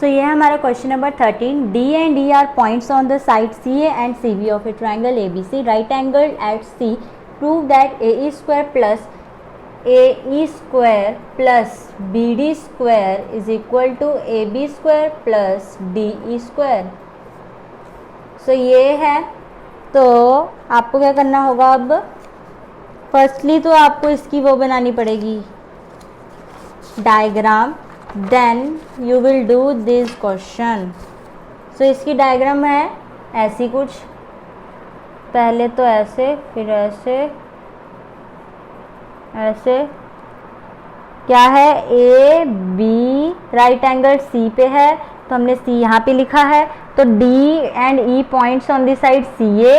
सो ये है हमारा question number 13. D and E are points on the side CA and CB of a triangle ABC, right angled at C. Prove that AE square plus AE square plus BD square is equal to AB square plus DE square. सो ये है. तो आपको क्या करना होगा, अब firstly तो आपको इसकी वो बनानी पड़ेगी diagram, then you will do this question. So इसकी डायग्राम है ऐसी कुछ, पहले तो ऐसे, फिर ऐसे, ऐसे. क्या है, A B right angle C पे है, तो हमने सी यहाँ पे लिखा है. तो D and E points on the side C A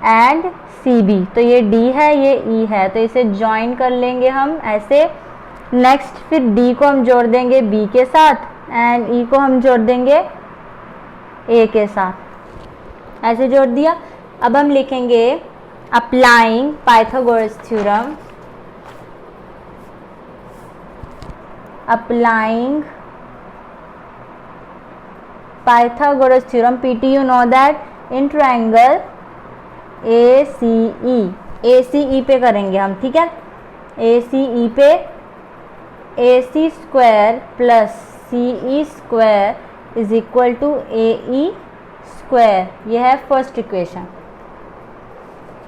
and C B. तो ये डी है, ये ई है, तो इसे ज्वाइन कर लेंगे हम ऐसे. नेक्स्ट फिर डी को हम जोड़ देंगे बी के साथ एंड ई को हम जोड़ देंगे ए के साथ. ऐसे जोड़ दिया. अब हम लिखेंगे applying Pythagoras theorem. Applying Pythagoras theorem, PT, you know that in triangle ACE पे करेंगे हम, ठीक है. ACE पे AC square plus CE square is equal to AE square. यह है first equation.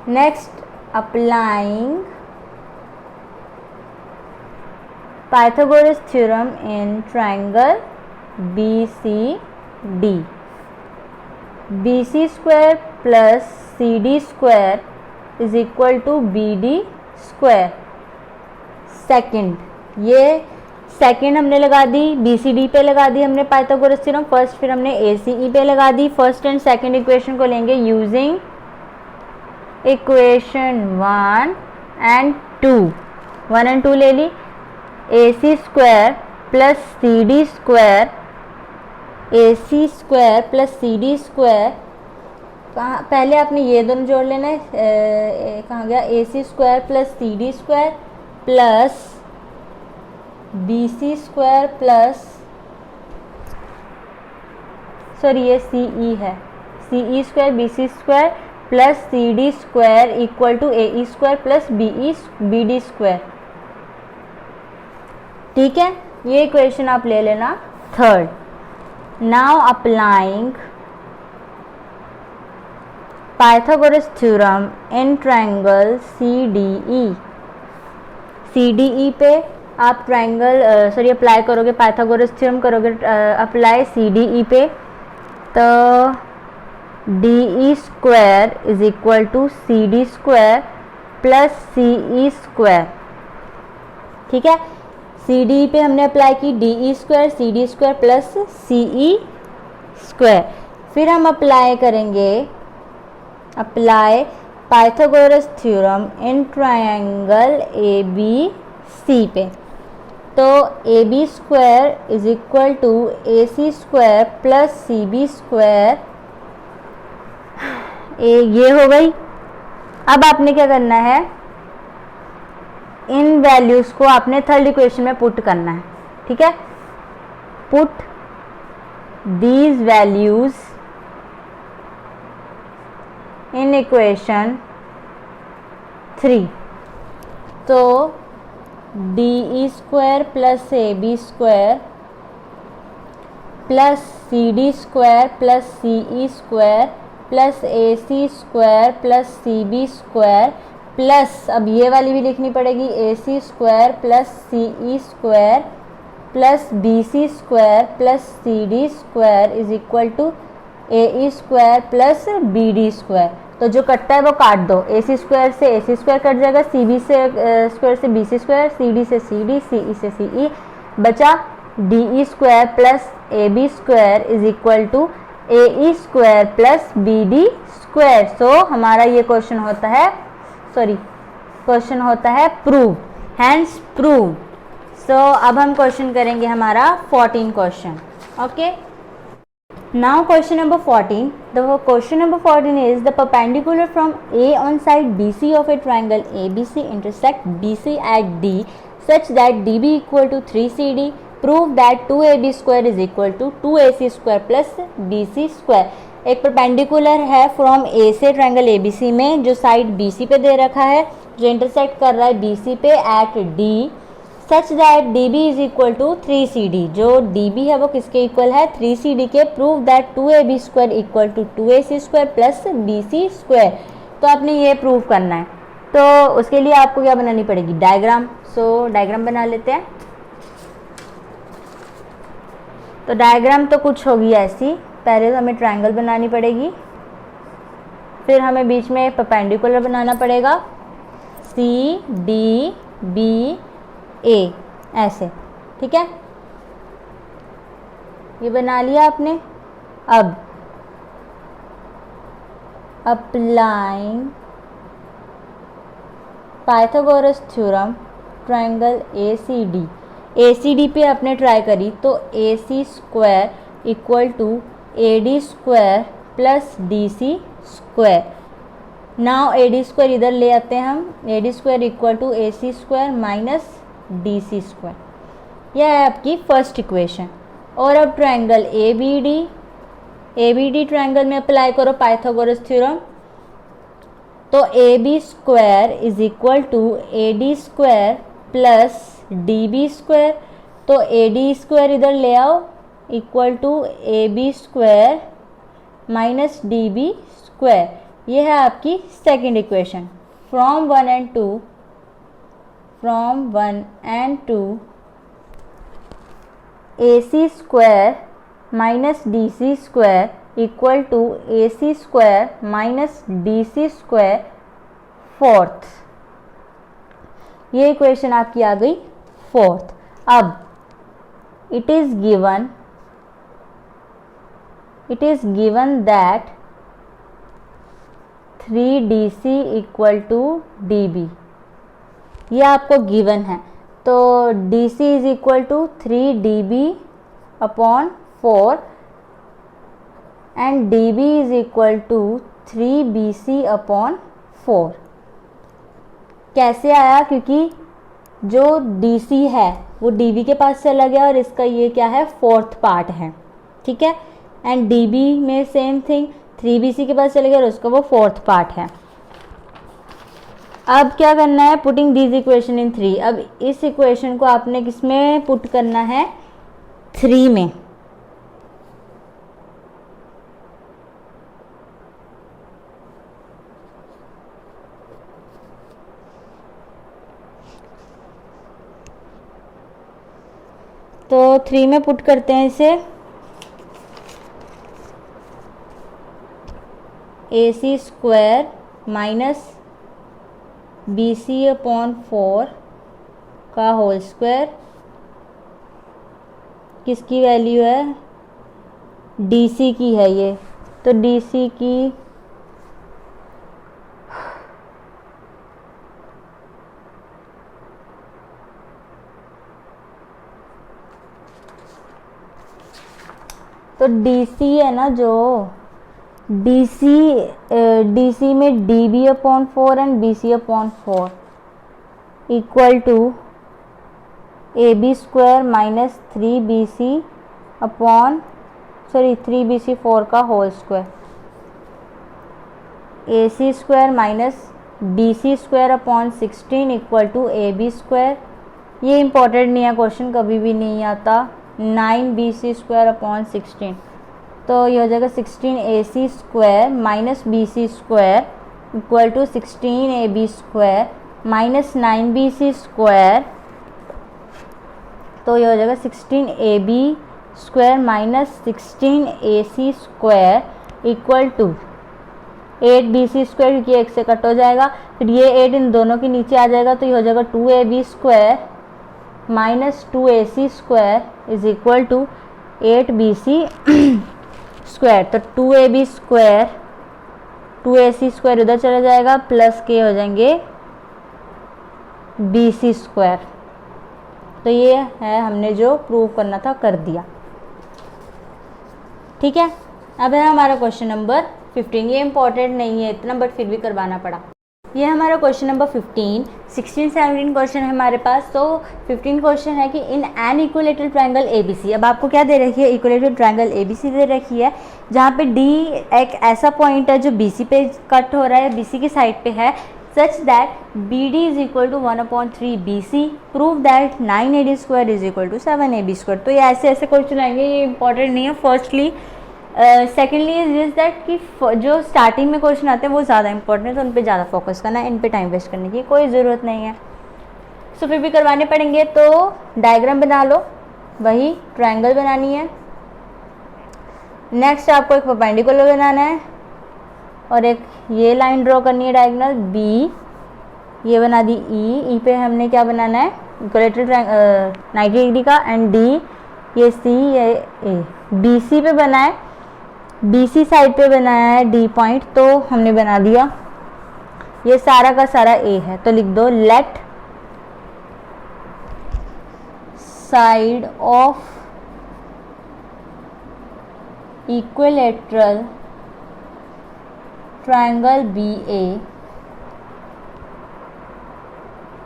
Next applying Pythagoras theorem in triangle BCD. BC square plus CD square is equal to BD square. Second, ये second हमने लगा दी, BCD पे लगा दी हमने Pythagoras theorem first, फिर हमने ACE पे लगा दी. फर्स्ट एंड सेकेंड इक्वेशन को लेंगे यूजिंग इक्वेशन 1 एंड 2. 1 एंड 2 ले ली. AC square plus CD square, AC square plus CD square. पहले आपने ये दोनों जोड़ लेना है. कहाँ गया, AC square plus CD square plus BC square plus, sorry ये CE है, CE square BC square plus CD square equal to AE square plus BD square. ठीक है, ये इक्वेशन आप ले लेना third. Now applying Pythagoras theorem in triangle CDE. CDE पे आप ट्रायंगल अप्लाई करोगे, पाइथागोरस थ्योरम करोगे अप्लाई CDE पे. तो DE square is equal to CD square plus CE square. ठीक है, CDE पे हमने अप्लाई की DE square, CD square plus CE square. फिर हम अप्लाई करेंगे, apply Pythagoras theorem in triangle ABC पे. तो AB square is equal to AC square plus CB square. ये हो गई. अब आपने क्या करना है, इन वैल्यूज को आपने थर्ड इक्वेशन में पुट करना है. ठीक है, put these values in equation 3. तो DE square plus AB square plus CD square plus CE square plus AC square plus CB square plus, अब ये वाली भी लिखनी पड़ेगी, AC square plus CE square plus BC square plus CD square is equal to AE square plus BD square. तो जो कटता है वो काट दो. AC स्क्वायर से AC स्क्वायर कट जाएगा, CB से स्क्वायर से BC स्क्वायर, CD से CD, CE से CE. बचा DE square plus AB square is equal to AE square plus BD square. So हमारा ये क्वेश्चन होता है, क्वेश्चन होता है प्रूव, हैंस प्रूव. सो अब हम क्वेश्चन करेंगे हमारा 14 question. Okay, now question number 14. The question number 14 is the perpendicular from A on side BC of a triangle ABC intersect BC at D such that DB equal to 3CD, prove that 2ab square is equal to 2ac square plus bc square. एक perpendicular है from A से triangle ABC में, जो side BC पे दे रखा है, जो intersect कर रहा है बीसी पे at D, such that db is equal to 3cd। जो db है वो किसके इक्वल है, 3cd के। Prove that 2ab square equal to 2ac square plus bc square. तो आपने ये प्रूव करना है, तो उसके लिए आपको क्या बनानी पड़ेगी, डायग्राम। सो डायग्राम बना लेते हैं। तो डायग्राम तो कुछ होगी ऐसी, पहले तो हमें ट्रायंगल बनानी पड़ेगी, फिर हमें बीच में परपेंडिकुलर बनाना पड़ेगा, सी डी बी ए ऐसे, ठीक है। ये बना लिया आपने। अब applying Pythagoras theorem triangle ACD पे आपने ट्राई करी, तो AC square equal to AD square plus DC square. Now AD square इधर ले आते हैं हम, AD square equal to AC square minus DC square. यह है आपकी फर्स्ट इक्वेशन। और अब ट्रायंगल ABD ट्रायंगल में अप्लाई करो पाइथागोरस थ्योरम, तो AB square is equal to AD square plus DB square. तो AD स्क्वायर इधर ले आओ equal to AB square minus DB square. ये है आपकी second equation. From 1 and 2 AC square minus DC square equal to AC square minus DC square fourth. ये equation आपकी आ गई फोर्थ। अब it is given that 3DC equal to DB। ये आपको गिवन है, तो DC is equal to 3DB upon 4 and DB is equal to 3BC upon 4। कैसे आया, क्योंकि जो DC है वो DB के पास चला गया और इसका ये क्या है, फोर्थ पार्ट है, ठीक है। एंड DB में सेम थिंग, 3BC के पास चले गया और उसका वो फोर्थ पार्ट है। अब क्या करना है, पुटिंग दिस इक्वेशन इन 3। अब इस इक्वेशन को आपने किस में पुट करना है, 3 में। तो 3 में पुट करते हैं इसे। AC square minus BC upon 4 का होल स्क्वायर, किसकी वैल्यू है, DC की है ये, तो DC की तो DC है ना, जो DC में DB upon 4 and BC upon 4 equal to AB square minus 3BC upon 3BC 4 का whole square, AC square minus BC square upon 16 equal to AB square. ये इम्पोर्टेंट नहीं है, क्वेश्चन कभी भी नहीं आता। 9BC स्क्वायर अपॉन 16, तो ये हो जाएगा 16AC square minus BC square equal to 16AB square minus 9BC square. तो ये हो जाएगा 16AB square minus 16AC square equal to 8BC square, क्योंकि 1 से कट हो जाएगा, फिर ये 8 इन दोनों के नीचे आ जाएगा, तो ये हो जाएगा 2AB square minus 2AC square is equal to 8BC square. तो 2AB स्क्वायर 2AC स्क्वायर उधर चला जाएगा, प्लस के हो जाएंगे BC स्क्वायर। तो ये है हमने जो प्रूव करना था कर दिया, ठीक है। अब है हमारा क्वेश्चन नंबर 15। ये इंपॉर्टेंट नहीं है इतना, बट फिर भी करवाना पड़ा। ये हमारा क्वेश्चन नंबर 15, 16, 17 क्वेश्चन है हमारे पास। तो 15 क्वेश्चन है कि इन एन इक्विलेटरल ट्रायंगल ABC, अब आपको क्या दे रखी है, इक्विलेटरल ट्रायंगल ABC दे रखी है, जहाँ पे D एक ऐसा पॉइंट है जो BC पे कट हो रहा है, BC की साइड पे है, such that BD is equal to 1/3 BC, prove that 9AD square is equal to 7AB square. तो ये ऐसे ऐसे क्वेश्चन आएंगे, ये इंपॉर्टेंट नहीं है। Firstly secondly is this that कि जो स्टार्टिंग में क्वेश्चन आते हैं वो ज़्यादा इंपॉर्टेंट है, तो उन पे ज़्यादा फोकस करना है, इन पे टाइम वेस्ट करने की कोई ज़रूरत नहीं है। सो फिर भी करवाने पड़ेंगे, तो डायग्राम बना लो, वही ट्रायंगल बनानी है। नेक्स्ट आपको एक परपेंडिकुलर बनाना है और एक ये लाइन ड्रॉ करनी है डायगोनल B, ये बना दी E पे हमने क्या बनाना है, इक्विलेटरल ट्रायंगल 90 डिग्री का, एंड D ये C ये A, BC पे बना है, BC साइड पे बनाया है D पॉइंट, तो हमने बना दिया। ये सारा का सारा A है, तो लिख दो let side of equilateral triangle BA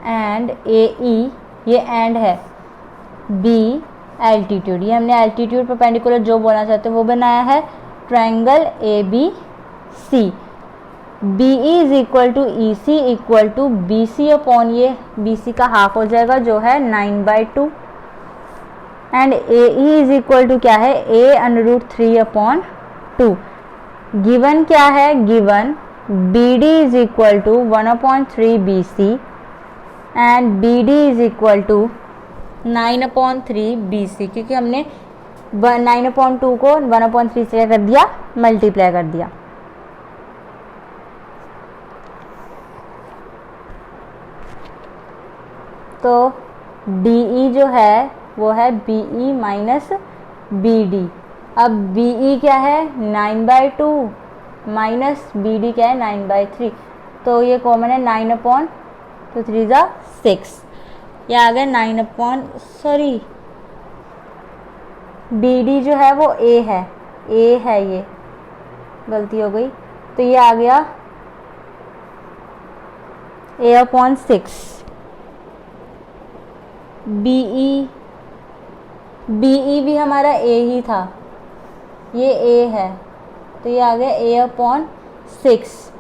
and AE, ये एंड है, B एल्टीट्यूड, ये हमने एल्टीट्यूड परपेंडिकुलर जो बोलना चाहते हैं वो बनाया है, triangle ABC, BE is equal to EC equal to BC upon ये BC का हाफ हो जाएगा जो है 9/2, and AE is equal to क्या है, A√3/2। गिवन क्या है, given BD is equal to 1/3 BC and BD is equal to 9/3 BC, क्योंकि हमने 9/2 को 1/3 से कर दिया, मल्टीप्लाई कर दिया। तो DE जो है वो है BE माइनस BD। अब BE क्या है, 9/2 माइनस BD क्या है, 9/3, तो ये कॉमन है, 9/3 ये आ गया 9 BD जो है वो A है, ये गलती हो गई, तो ये आ गया A/6। BE भी हमारा A ही था, ये A है, तो ये आ गया A/6,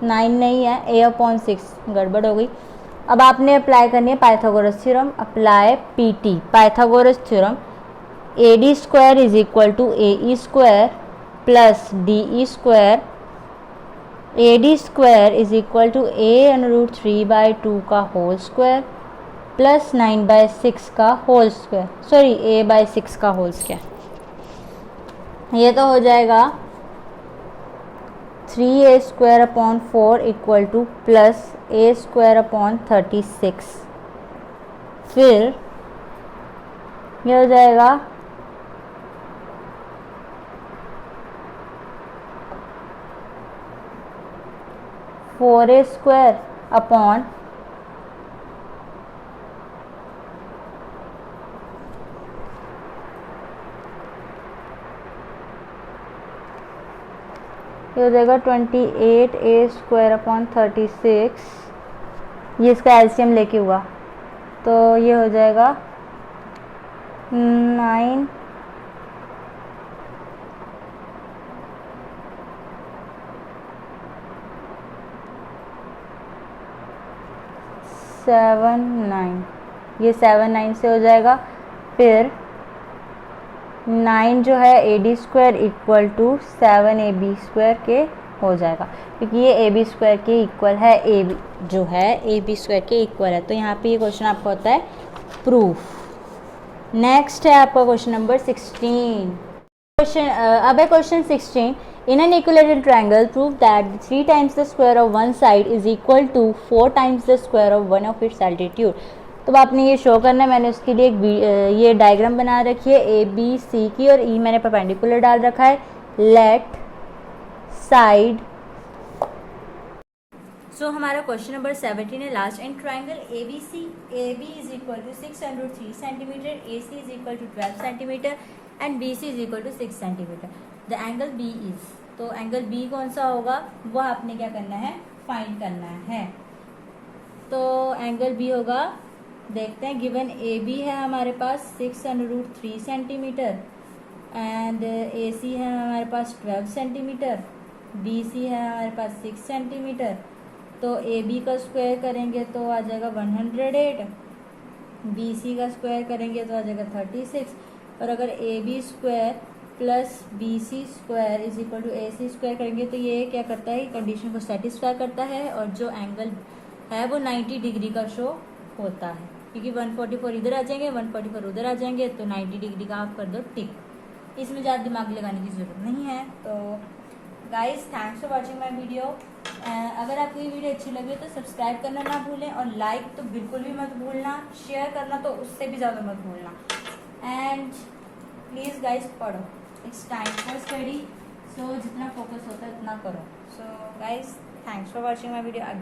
9 नहीं है, A/6, गड़बड़ हो गई। अब आपने अप्लाई करनी है Pythagoras theorem, apply PT, Pythagoras theorem, AD square is equal to AE square plus DE square, AD square is equal to A√3/2 का होल स्क्वायर प्लस 9/6 का होल स्क्वायर, सॉरी A/6 का होल स्क्वायर। ये तो हो जाएगा 3A² equal two plus A²/36। फिर ये हो जाएगा 4A² अपॉन ये हो जाएगा 28A² 36, ये इसका एलसीएम लेके हुआ, तो ये हो जाएगा 9 7 9, ये 7 9 से हो जाएगा। फिर 9 जो है AD² इक्वल टू 7AB² के हो जाएगा, क्योंकि ये AB² के इक्वल है, AB जो है AB² के इक्वल है। तो यहाँ पे ये क्वेश्चन आपका होता है प्रूफ। नेक्स्ट है आपका क्वेश्चन नंबर 16। अब है question 16, in an equilateral triangle prove that 3 times the square of one side is equal to 4 times the square of one of its altitude. तो आपने ये शो करना है, मैंने उसके लिए एक ये डायग्राम बना रखी है ABC की, और E मैंने परपेंडिकुलर डाल रखा है। लेट साइड, सो हमारा क्वेश्चन नंबर 17 है last. In triangle ABC, AB is equal to 603 centimetre, AC is equal to 12 centimetre and BC is equal to 6 centimetre. The angle B is, तो angle B कौन सा होगा वो आपने क्या करना है फाइंड करना है। तो एंगल बी होगा, देखते हैं, गिवन ए बी है हमारे पास 6√3 सेंटीमीटर एंड ए सी है हमारे पास 12 सेंटीमीटर, बी सी है हमारे पास 6 सेंटीमीटर। तो ए बी का स्क्वायर करेंगे तो आ जाएगा 108, बी सी का स्क्वायर करेंगे तो आ जाएगा 36, और अगर A B square plus B C square is equal to A C square करेंगे तो ये क्या करता है, कंडीशन को सेटिस्फाई करता है और जो एंगल है वो 90 डिग्री का शो होता है, क्योंकि 144 इधर आ जाएंगे 144 उधर आ जाएंगे, तो 90 डिग्री का आप कर दो टिक। इसमें ज़्यादा दिमाग लगाने की ज़रूरत नहीं है। तो guys thanks for watching my video. अगर आपको ये वीडियो अच्छी लगी तो सब्सक्राइब करना ना भूलें, और लाइक तो बिल्कुल भी मत भूलना, शेयर करना तो उससे भी ज़्यादा मत भूलना। एंड प्लीज़ गाइस पढ़ो, इट्स टाइम फॉर स्टडी, सो जितना फोकस होता है उतना करो। So guys thanks for watching my video again.